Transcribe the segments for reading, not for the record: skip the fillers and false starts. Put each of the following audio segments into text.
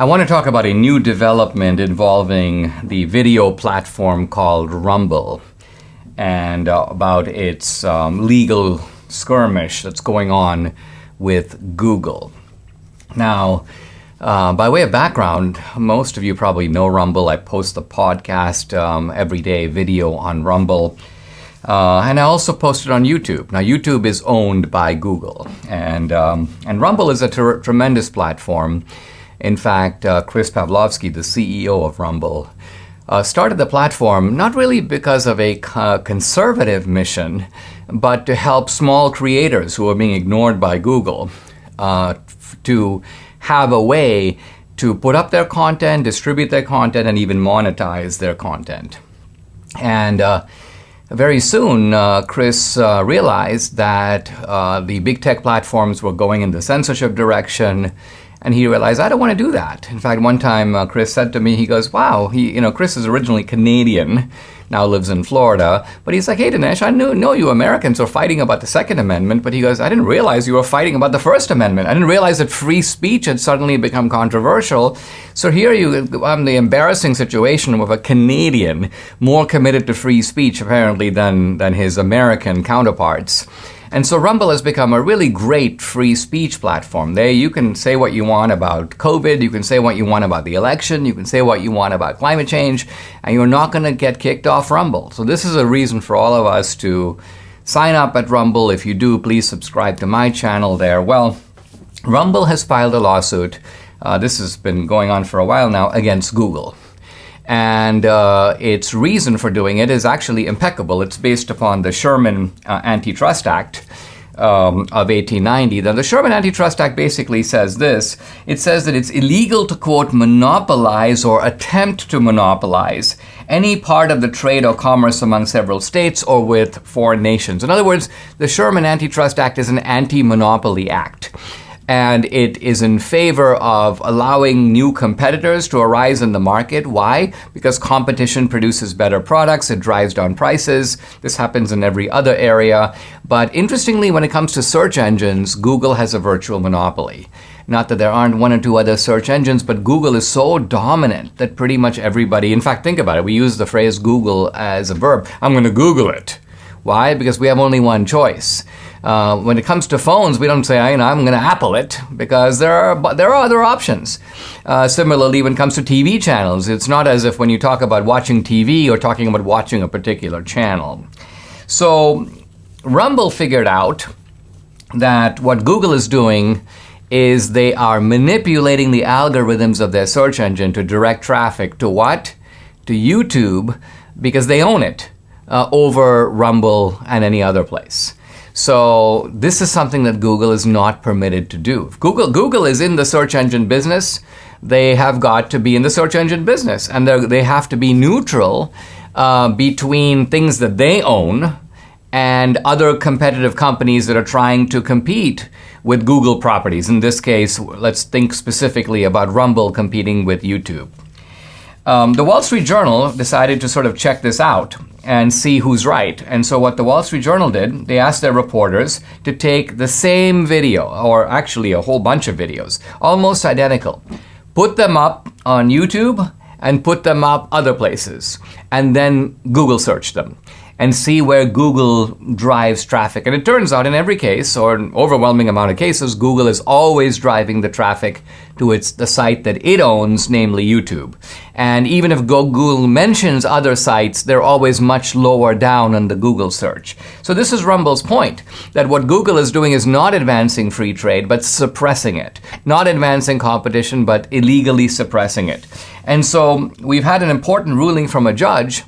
I want to talk about a new development involving the video platform called Rumble and about its legal skirmish that's going on with Google. Now, by way of background, most of you probably know Rumble. I post the podcast every day, video on Rumble. And I also post it on YouTube. Now, YouTube is owned by Google, and Rumble is a tremendous platform. In fact, Chris Pavlovski, the CEO of Rumble, started the platform not really because of a conservative mission, but to help small creators who are being ignored by Google to have a way to put up their content, distribute their content, and even monetize their content. And very soon, Chris realized that the big tech platforms were going in the censorship direction, and he realized, I don't want to do that. In fact, one time Chris said to me, he goes, wow, Chris is originally Canadian, now lives in Florida, but he's like, hey Dinesh, I know you Americans are fighting about the Second Amendment, but he goes, I didn't realize you were fighting about the First Amendment. I didn't realize that free speech had suddenly become controversial. So here I'm the embarrassing situation of a Canadian more committed to free speech apparently than his American counterparts. And so Rumble has become a really great free speech platform. There you can say what you want about COVID, you can say what you want about the election, you can say what you want about climate change, and you're not going to get kicked off Rumble. So this is a reason for all of us to sign up at Rumble. If you do, please subscribe to my channel there. Well, Rumble has filed a lawsuit, this has been going on for a while now, against Google. And its reason for doing it is actually impeccable. It's based upon the Sherman Antitrust Act of 1890. Now, the Sherman Antitrust Act basically says this. It says that it's illegal to, quote, monopolize or attempt to monopolize any part of the trade or commerce among several states or with foreign nations. In other words, the Sherman Antitrust Act is an anti-monopoly act. And it is in favor of allowing new competitors to arise in the market. Why? Because competition produces better products, it drives down prices. This happens in every other area. But interestingly, when it comes to search engines, Google has a virtual monopoly. Not that there aren't one or two other search engines, but Google is so dominant that pretty much everybody, in fact, think about it. We use the phrase Google as a verb. I'm going to Google it. Why? Because we have only one choice. When it comes to phones, we don't say, I'm going to Apple it, because there are other options. Similarly, when it comes to TV channels, it's not as if when you talk about watching TV or talking about watching a particular channel. So Rumble figured out that what Google is doing is they are manipulating the algorithms of their search engine to direct traffic to what? To YouTube, because they own it over Rumble and any other place. So this is something that Google is not permitted to do. If Google is in the search engine business, they have got to be in the search engine business, and they have to be neutral between things that they own and other competitive companies that are trying to compete with Google properties. In this case, let's think specifically about Rumble competing with YouTube. The Wall Street Journal decided to sort of check this out and see who's right. And so what the Wall Street Journal did, they asked their reporters to take the same video, or actually a whole bunch of videos, almost identical, put them up on YouTube and put them up other places, and then Google search them and see where Google drives traffic. And it turns out in every case, or an overwhelming amount of cases, Google is always driving the traffic to the site that it owns, namely YouTube. And even if Google mentions other sites, they're always much lower down on the Google search. So this is Rumble's point, that what Google is doing is not advancing free trade, but suppressing it. Not advancing competition, but illegally suppressing it. And so we've had an important ruling from a judge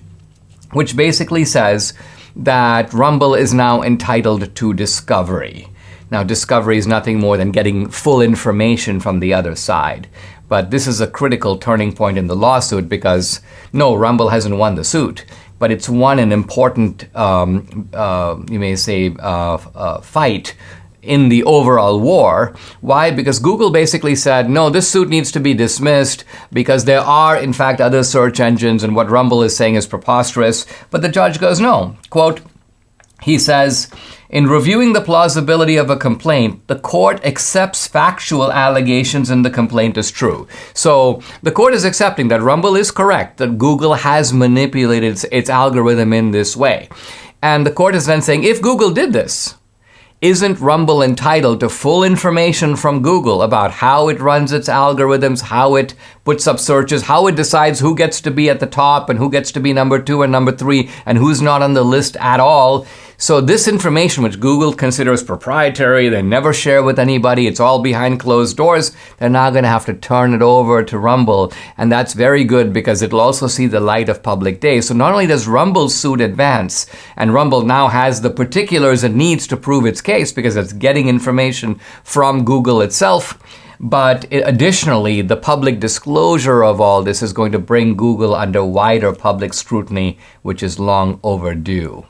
which basically says that Rumble is now entitled to discovery. Now, discovery is nothing more than getting full information from the other side. But this is a critical turning point in the lawsuit because, no, Rumble hasn't won the suit, but it's won an important, you may say, fight in the overall war. Why? Because Google basically said, no, this suit needs to be dismissed because there are, in fact, other search engines, and what Rumble is saying is preposterous. But the judge goes, no, quote, He says, in reviewing the plausibility of a complaint, the court accepts factual allegations in the complaint as true. So the court is accepting that Rumble is correct, that Google has manipulated its algorithm in this way. And the court is then saying, if Google did this, isn't Rumble entitled to full information from Google about how it runs its algorithms, how it puts up searches, how it decides who gets to be at the top and who gets to be number 2 and number 3 and who's not on the list at all? So this information, which Google considers proprietary, they never share with anybody, it's all behind closed doors, they're now going to have to turn it over to Rumble. And that's very good because it'll also see the light of public day. So not only does Rumble's suit advance, and Rumble now has the particulars it needs to prove its case because it's getting information from Google itself, but additionally, the public disclosure of all this is going to bring Google under wider public scrutiny, which is long overdue.